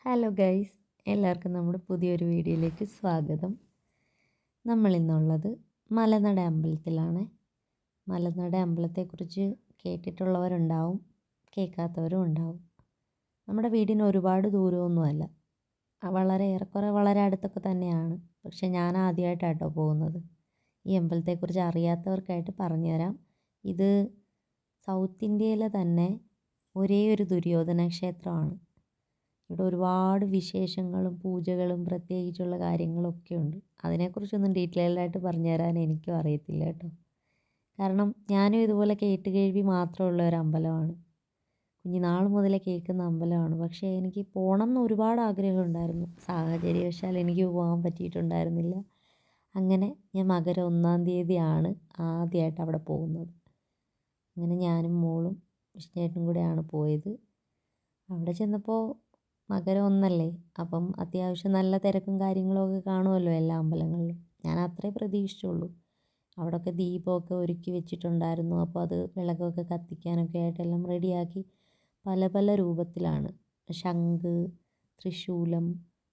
Hello guys, എല്ലാവർക്കും നമ്മുടെ പുതിയൊരു വീഡിയോയിലേക്ക് സ്വാഗതം. നമ്മളിന്നുള്ളത് മലനട അമ്പലത്തിലാണ്. മലനട അമ്പലത്തെക്കുറിച്ച് കേട്ടിട്ടുള്ളവരുണ്ടാവും, കേൾക്കാത്തവരും ഉണ്ടാവും. നമ്മുടെ വീടിന് ഒരുപാട് ദൂരമൊന്നുമല്ല, ഏറെക്കുറെ വളരെ അടുത്തൊക്കെ തന്നെയാണ്. പക്ഷെ ഞാൻ ആദ്യമായിട്ടാട്ടോ പോകുന്നത്. ഈ അമ്പലത്തെക്കുറിച്ച് അറിയാത്തവർക്കായിട്ട് പറഞ്ഞുതരാം. ഇത് സൗത്ത് ഇന്ത്യയിലെ തന്നെ ഒരേ ഒരു ദുര്യോധന ക്ഷേത്രമാണ്. ഇവിടെ ഒരുപാട് വിശേഷങ്ങളും പൂജകളും പ്രത്യേകിച്ചുള്ള കാര്യങ്ങളൊക്കെ ഉണ്ട്. അതിനെക്കുറിച്ചൊന്നും ഡീറ്റെയിൽഡായിട്ട് പറഞ്ഞു തരാൻ എനിക്കും അറിയത്തില്ല കേട്ടോ. കാരണം ഞാനും ഇതുപോലെ കേട്ടുകേഴ്വി മാത്രമുള്ള ഒരു അമ്പലമാണ്. കുഞ്ഞുനാൾ മുതലേ കേൾക്കുന്ന അമ്പലമാണ്. പക്ഷേ എനിക്ക് പോകണം എന്ന് ഒരുപാട് ആഗ്രഹമുണ്ടായിരുന്നു. സാഹചര്യവശാൽ എനിക്ക് പോകാൻ പറ്റിയിട്ടുണ്ടായിരുന്നില്ല. അങ്ങനെ ഞാൻ മകരം 1-ാം തീയതിയാണ് ആദ്യമായിട്ട് അവിടെ പോകുന്നത്. അങ്ങനെ ഞാനും മോളും വിഷ്ണുവേട്ടനും കൂടെയാണ് പോയത്. അവിടെ ചെന്നപ്പോൾ മകരം 1 അപ്പം അത്യാവശ്യം നല്ല തിരക്കും കാര്യങ്ങളൊക്കെ കാണുമല്ലോ എല്ലാ അമ്പലങ്ങളിലും. ഞാൻ അത്രേ പ്രതീക്ഷിച്ചുള്ളൂ. അവിടെയൊക്കെ ദീപമൊക്കെ ഒരുക്കി വെച്ചിട്ടുണ്ടായിരുന്നു. അപ്പോൾ അത് വിളക്കൊക്കെ കത്തിക്കാനൊക്കെ ആയിട്ടെല്ലാം റെഡിയാക്കി പല പല രൂപത്തിലാണ്. ശംഖ്, ത്രിശൂലം,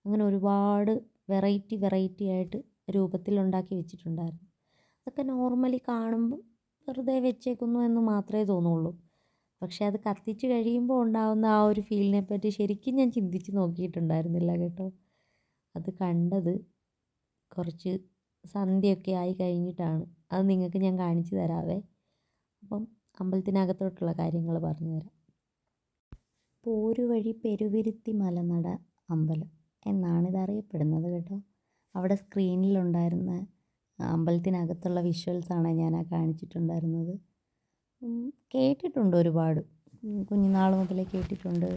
അങ്ങനെ ഒരുപാട് വെറൈറ്റി ആയിട്ട് രൂപത്തിലുണ്ടാക്കി വെച്ചിട്ടുണ്ടായിരുന്നു. അതൊക്കെ നോർമലി കാണുമ്പോൾ വെറുതെ വെച്ചേക്കുന്നു എന്ന് മാത്രമേ തോന്നുള്ളൂ. പക്ഷെ അത് കത്തിച്ച് കഴിയുമ്പോൾ ഉണ്ടാകുന്ന ആ ഒരു ഫീലിനെ പറ്റി ശരിക്കും ഞാൻ ചിന്തിച്ച് നോക്കിയിട്ടുണ്ടായിരുന്നില്ല കേട്ടോ. അത് കണ്ടത് കുറച്ച് സന്ധ്യയൊക്കെ ആയി കഴിഞ്ഞിട്ടാണ്. അത് നിങ്ങൾക്ക് ഞാൻ കാണിച്ചു തരാവേ. അപ്പം അമ്പലത്തിനകത്തോട്ടുള്ള കാര്യങ്ങൾ പറഞ്ഞു തരാം. പോരുവഴി പെരുവിരുത്തി മലനട അമ്പലം എന്നാണ് ഇതറിയപ്പെടുന്നത് കേട്ടോ. അവിടെ സ്ക്രീനിലുണ്ടായിരുന്ന അമ്പലത്തിനകത്തുള്ള വിഷ്വൽസാണ് ഞാൻ കാണിച്ചിട്ടുണ്ടായിരുന്നത്. കേട്ടിട്ടുണ്ട് ഒരുപാട്, കുഞ്ഞുനാൾ മുതലേ കേട്ടിട്ടുണ്ട്.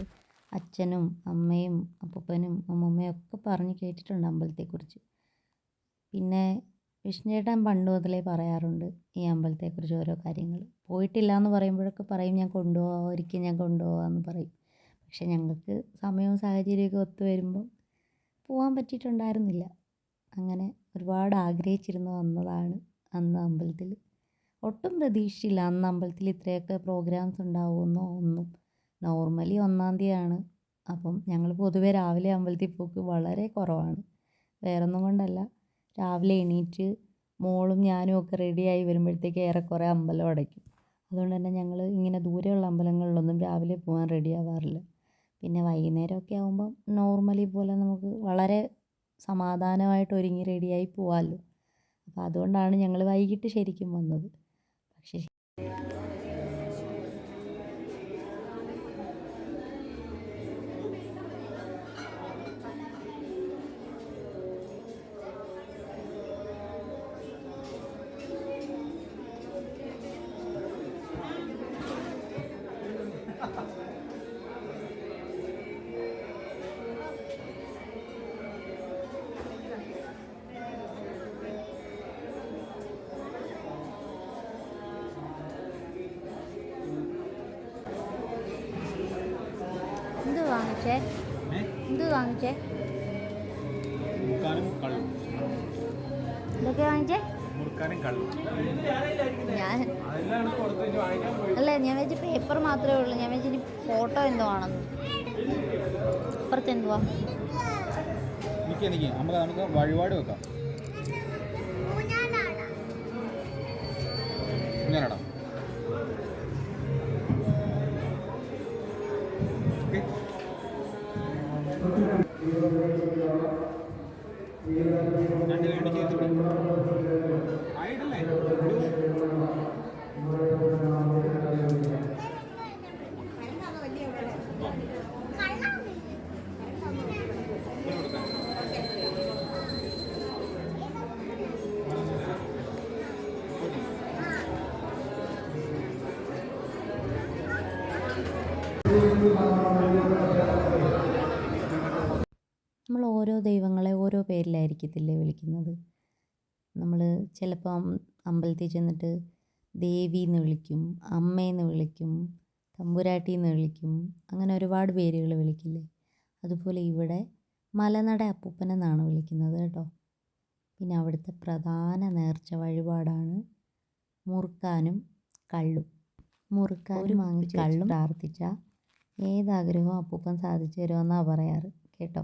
അച്ഛനും അമ്മയും അപ്പൂപ്പനും അമ്മൂമ്മയും ഒക്കെ പറഞ്ഞ് കേട്ടിട്ടുണ്ട് അമ്പലത്തെക്കുറിച്ച്. പിന്നെ വിഷ്ണുവേട്ടൻ പണ്ട് മുതലേ പറയാറുണ്ട് ഈ അമ്പലത്തെക്കുറിച്ച് ഓരോ കാര്യങ്ങൾ. പോയിട്ടില്ല എന്ന് പറയുമ്പോഴൊക്കെ പറയും ഞാൻ കൊണ്ടുപോകാം, ഒരിക്കൽ ഞാൻ കൊണ്ടുപോകാമെന്ന് പറയും. പക്ഷെ ഞങ്ങൾക്ക് സമയവും സാഹചര്യമൊക്കെ ഒത്തു വരുമ്പം പോകാൻ പറ്റിയിട്ടുണ്ടായിരുന്നില്ല. അങ്ങനെ ഒരുപാട് ആഗ്രഹിച്ചിരുന്നു വന്നതാണ് അന്ന് അമ്പലത്തിൽ. ഒട്ടും പ്രതീക്ഷിച്ചില്ല അന്ന് അമ്പലത്തിൽ ഇത്രയൊക്കെ പ്രോഗ്രാംസ് ഉണ്ടാവുമെന്നോ ഒന്നും. നോർമലി 1-ാം തീയതിയാണ്. അപ്പം ഞങ്ങൾ പൊതുവെ രാവിലെ അമ്പലത്തിൽ പോക്ക് വളരെ കുറവാണ്. വേറൊന്നും കൊണ്ടല്ല, രാവിലെ എണീറ്റ് മോളും ഞാനും ഒക്കെ റെഡിയായി വരുമ്പോഴത്തേക്ക് ഏറെക്കുറെ അമ്പലം അടയ്ക്കും. അതുകൊണ്ട് തന്നെ ഞങ്ങൾ ഇങ്ങനെ ദൂരെയുള്ള അമ്പലങ്ങളിലൊന്നും രാവിലെ പോകാൻ റെഡി ആവാറില്ല. പിന്നെ വൈകുന്നേരമൊക്കെ ആകുമ്പം നോർമലി പോലെ നമുക്ക് വളരെ സമാധാനമായിട്ട് ഒരുങ്ങി റെഡിയായി പോകാമല്ലോ. അപ്പോൾ അതുകൊണ്ടാണ് ഞങ്ങൾ വൈകിട്ട് ശരിക്കും വന്നത്. പക്ഷേ എന്ത് വാങ്ങിച്ചേ? ഇതൊക്കെ വാങ്ങിച്ചേ? ഞാൻ വെച്ച് പേപ്പർ മാത്രമേ ഉള്ളൂ. ഞാൻ വെച്ച് ഇനി ഫോട്ടോ എന്തോ ആണെന്ന്. അപ്പുറത്ത് എന്തുവാ? നമുക്ക് വഴിപാട് വെക്കാം. ഞാനടാ നമ്മൾ ഓരോ ദൈവങ്ങളെ ഓരോ പേരിലായിരിക്കത്തില്ലേ വിളിക്കുന്നത്. നമ്മൾ ചിലപ്പം അമ്പലത്തിൽ ചെന്നിട്ട് ദേവി എന്ന് വിളിക്കും, അമ്മയെന്ന് വിളിക്കും, തമ്പുരാട്ടി എന്ന് വിളിക്കും, അങ്ങനെ ഒരുപാട് പേരുകൾ വിളിക്കില്ലേ. അതുപോലെ ഇവിടെ മലനട അപ്പൂപ്പനെന്നാണ് വിളിക്കുന്നത് കേട്ടോ. പിന്നെ അവിടുത്തെ പ്രധാന നേർച്ച വഴിപാടാണ് മുറുക്കാനും കള്ളും. മുറുക്കാനും വാങ്ങിച്ച് കള്ളും പ്രാർത്ഥിച്ചാൽ ഏതാഗ്രഹവും അപ്പൂപ്പൻ സാധിച്ചു തരുമെന്നാണ് പറയാറ്. കേട്ടോ.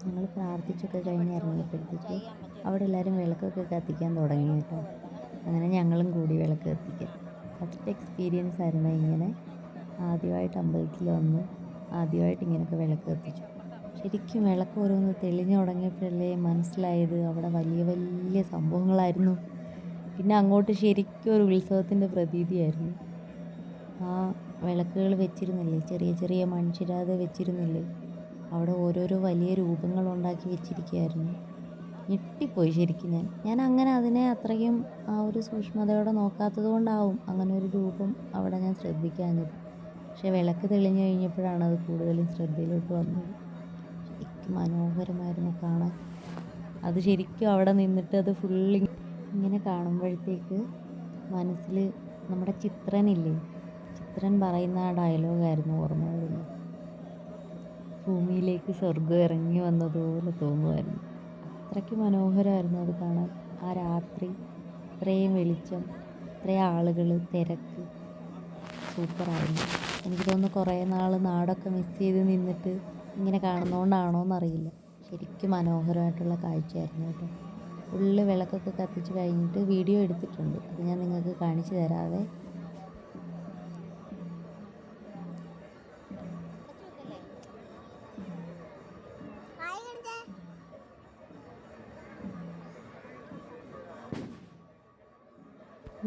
ഞങ്ങൾ പ്രാർത്ഥിച്ചൊക്കെ കഴിഞ്ഞ് ഇറങ്ങിയപ്പോഴത്തേക്ക് അവിടെ എല്ലാവരും വിളക്കൊക്കെ കത്തിക്കാൻ തുടങ്ങി കേട്ടോ. അങ്ങനെ ഞങ്ങളും കൂടി വിളക്ക് കത്തിക്കാൻ. ഫസ്റ്റ് എക്സ്പീരിയൻസ് ആയിരുന്നു ഇങ്ങനെ. ആദ്യമായിട്ട് അമ്പലത്തിൽ വന്നു, ആദ്യമായിട്ട് ഇങ്ങനെയൊക്കെ വിളക്ക് കത്തിച്ചു. ശരിക്കും വിളക്ക് ഓരോന്ന് തെളിഞ്ഞു തുടങ്ങിയപ്പോഴല്ലേ മനസ്സിലായത് അവിടെ വലിയ വലിയ സംഭവങ്ങളായിരുന്നു. പിന്നെ അങ്ങോട്ട് ശരിക്കും ഒരു ഉത്സവത്തിൻ്റെ പ്രതീതിയായിരുന്നു. ആ വിളക്കുകൾ വെച്ചിരുന്നില്ലേ, ചെറിയ ചെറിയ മൺചിരാത് വെച്ചിരുന്നില്ലേ, അവിടെ ഓരോരോ വലിയ രൂപങ്ങൾ ഉണ്ടാക്കി വെച്ചിരിക്കുകയായിരുന്നു. ഞെട്ടിപ്പോയി ശരിക്കും. ഞാൻ അങ്ങനെ അതിനെ അത്രയും ആ ഒരു സൂക്ഷ്മതയോടെ നോക്കാത്തത് കൊണ്ടാവും അങ്ങനെ ഒരു രൂപം അവിടെ ഞാൻ ശ്രദ്ധിക്കാഞ്ഞത്. പക്ഷേ വിളക്ക് തെളിഞ്ഞു കഴിഞ്ഞപ്പോഴാണ് അത് കൂടുതലും ശ്രദ്ധയിലോട്ട് വന്നത്. ശരിക്കും മനോഹരമായിരുന്നു കാണാൻ. അത് ശരിക്കും അവിടെ നിന്നിട്ട് അത് ഫുള്ളി ഇങ്ങനെ കാണുമ്പോഴത്തേക്ക് മനസ്സിൽ നമ്മുടെ ചിത്രനില്ലേ, ചിത്രൻ പറയുന്ന ആ ഡയലോഗായിരുന്നു ഓർമ്മ വരുന്നത്. ഭൂമിയിലേക്ക് സ്വർഗ്ഗം ഇറങ്ങി വന്നതുപോലെ തോന്നുമായിരുന്നു. അത്രയ്ക്ക് മനോഹരമായിരുന്നു അത് കാണാൻ. ആ രാത്രി ഇത്രയും വെളിച്ചം, ഇത്രയും ആളുകൾ, തിരക്ക്, സൂപ്പറായിരുന്നു. എനിക്ക് തോന്നുന്നു കുറേ നാൾ നാടൊക്കെ മിസ് ചെയ്ത് നിന്നിട്ട് ഇങ്ങനെ കാണുന്നതുകൊണ്ടാണോ എന്നറിയില്ല. ശരിക്കും മനോഹരമായിട്ടുള്ള കാഴ്ചയായിരുന്നു കേട്ടോ. ഫുള്ള് വിളക്കൊക്കെ കത്തിച്ച് കഴിഞ്ഞിട്ട് വീഡിയോ എടുത്തിട്ടുണ്ട്. അത് ഞാൻ നിങ്ങൾക്ക് കാണിച്ചു തരാവേ.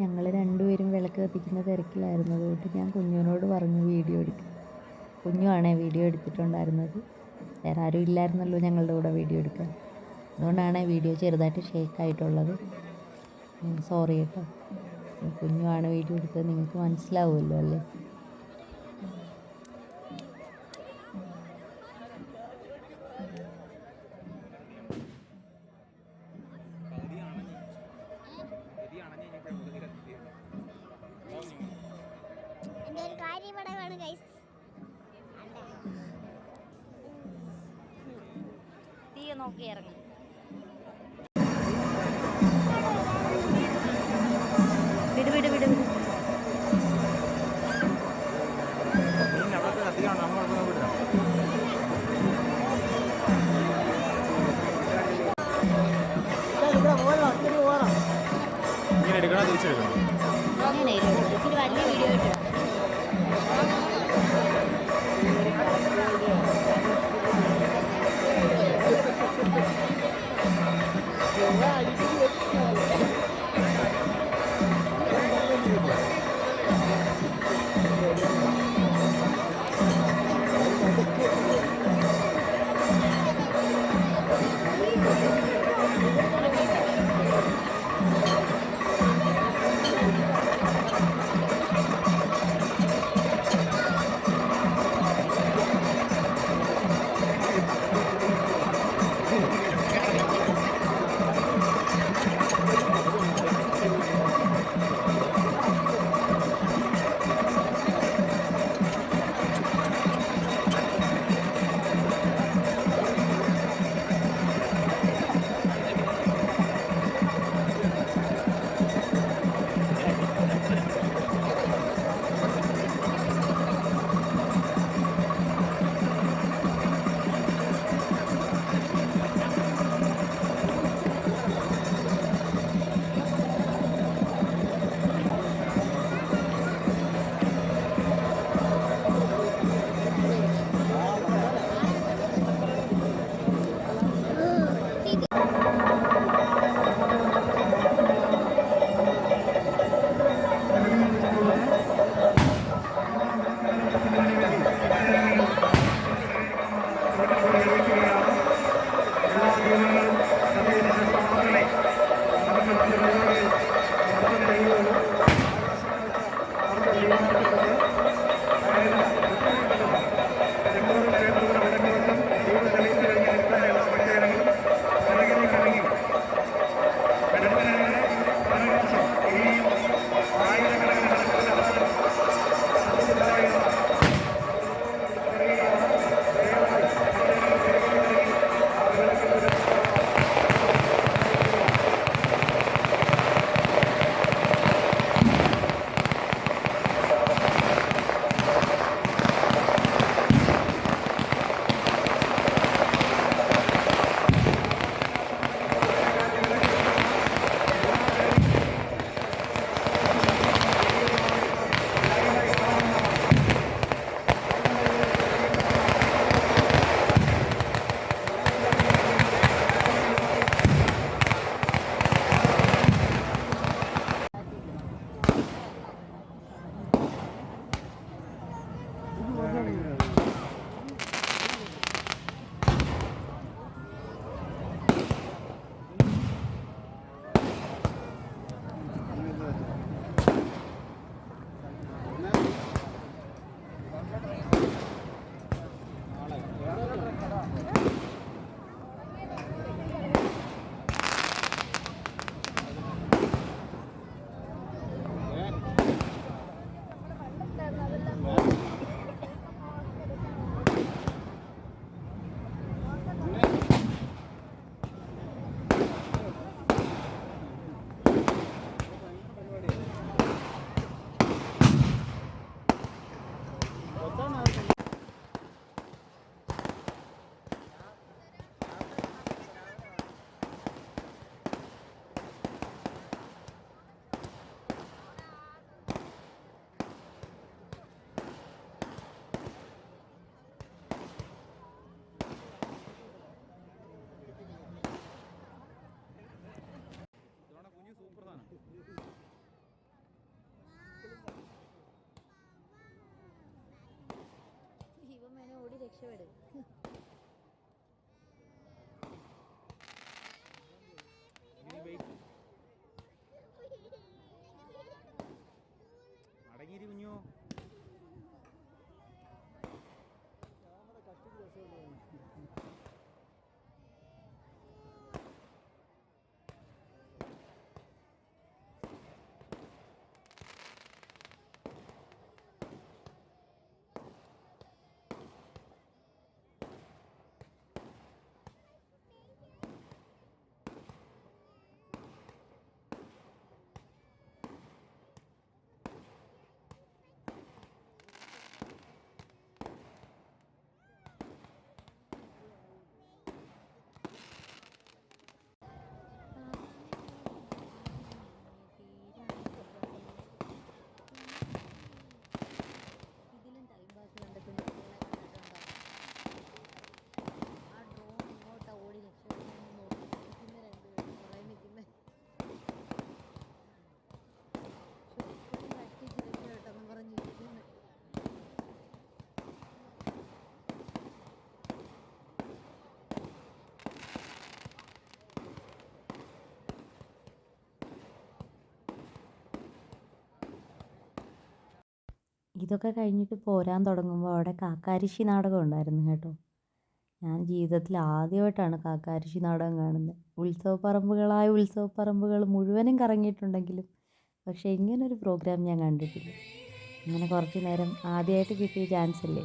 ഞങ്ങൾ രണ്ടുപേരും വിളക്ക് കത്തിക്കുന്ന തിരക്കിലായിരുന്നു. അതുകൊണ്ട് ഞാൻ കുഞ്ഞുവിനോട് പറഞ്ഞു വീഡിയോ എടുക്കും. കുഞ്ഞുവാണേ വീഡിയോ എടുത്തിട്ടുണ്ടായിരുന്നത്. വേറെ ആരും ഇല്ലായിരുന്നല്ലോ ഞങ്ങളുടെ കൂടെ വീഡിയോ എടുക്കാൻ. അതുകൊണ്ടാണ് വീഡിയോ ചെറുതായിട്ട് ഷേക്കായിട്ടുള്ളത്. സോറി കേട്ടോ. കുഞ്ഞുവാണ് വീഡിയോ എടുത്തത്, നിങ്ങൾക്ക് മനസ്സിലാവുമല്ലോ അല്ലേ. തീയ നോക്കി ഇറങ്ങി. വിട് വിട് വിട് വിട്. ഇങ്ങനെ എടുക്കണോ തിരിച്ചെടുക്കണം? അങ്ങനെ ഇച്ചിരി വലിയ വീഡിയോ ഇട്ടോ. രക്ഷപ്പെടും. അടങ്ങിയിരി കുഞ്ഞു. ഇതിലും ടൈം പാസ് കണ്ടെത്തുന്ന ആ ഡ്രോൺ ഇങ്ങോട്ടാ ഓടി രക്ഷപ്പെടുന്ന നോക്കി നിൽക്കുന്ന രണ്ടുപേരും പുറകെ നിൽക്കുന്ന തട്ടിച്ച് രക്ഷപ്പെട്ടെന്ന് പറഞ്ഞിരിക്കുന്നു. ഇതൊക്കെ കഴിഞ്ഞിട്ട് പോരാൻ തുടങ്ങുമ്പോൾ അവിടെ കാക്കാരിശ്ശി നാടകം ഉണ്ടായിരുന്നു കേട്ടോ. ഞാൻ ജീവിതത്തിൽ ആദ്യമായിട്ടാണ് കാക്കാരിശ്ശി നാടകം കാണുന്നത്. ഉത്സവപ്പറമ്പുകൾ മുഴുവനും കറങ്ങിയിട്ടുണ്ടെങ്കിലും പക്ഷേ ഇങ്ങനൊരു പ്രോഗ്രാം ഞാൻ കണ്ടിട്ടില്ല. അങ്ങനെ കുറച്ച് നേരം ആദ്യമായിട്ട് കിട്ടിയ ചാൻസ് അല്ലേ,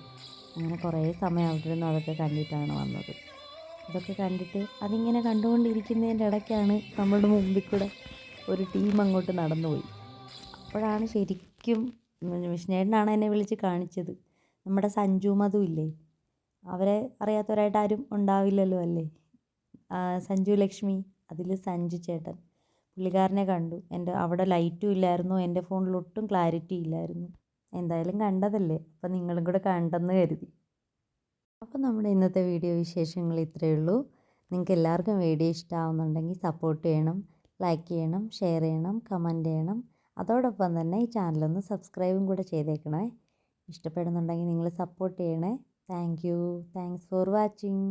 അങ്ങനെ കുറേ സമയം അവിടെ നിന്ന് അതൊക്കെ കണ്ടിട്ടാണ് വന്നത്. ഇതൊക്കെ കണ്ടിട്ട് അതിങ്ങനെ കണ്ടുകൊണ്ടിരിക്കുന്നതിൻ്റെ ഇടയ്ക്കാണ് നമ്മുടെ മുമ്പിൽ കൂടെ ഒരു ടീം അങ്ങോട്ട് നടന്നുപോയി. അപ്പോഴാണ് ശരിക്കും വിഷ്ണേട്ടനാണ് എന്നെ വിളിച്ച് കാണിച്ചത്. നമ്മുടെ സഞ്ജു മധു ഇല്ലേ, അവരെ അറിയാത്തവരായിട്ട് ആരും ഉണ്ടാവില്ലല്ലോ അല്ലേ. സഞ്ജു ലക്ഷ്മി, അതിൽ സഞ്ജു ചേട്ടൻ, പുള്ളിക്കാരനെ കണ്ടു. അവിടെ ലൈറ്റും ഇല്ലായിരുന്നു, എൻ്റെ ഫോണിൽ ഒട്ടും ക്ലാരിറ്റി ഇല്ലായിരുന്നു. എന്തായാലും കണ്ടതല്ലേ, അപ്പം നിങ്ങളും കൂടെ കണ്ടെന്ന് കരുതി. അപ്പം നമ്മുടെ ഇന്നത്തെ വീഡിയോ വിശേഷങ്ങൾ ഇത്രയേ ഉള്ളൂ. നിങ്ങൾക്ക് എല്ലാവർക്കും വീഡിയോ ഇഷ്ടമാവുന്നുണ്ടെങ്കിൽ സപ്പോർട്ട് ചെയ്യണം, ലൈക്ക് ചെയ്യണം, ഷെയർ ചെയ്യണം, കമൻറ്റ് ചെയ്യണം. അതോടൊപ്പം തന്നെ ഈ ചാനലൊന്ന് സബ്സ്ക്രൈബും കൂടെ ചെയ്തേക്കണേ. ഇഷ്ടപ്പെടുന്നുണ്ടെങ്കിൽ നിങ്ങൾ സപ്പോർട്ട് ചെയ്യണേ. Thanks for watching.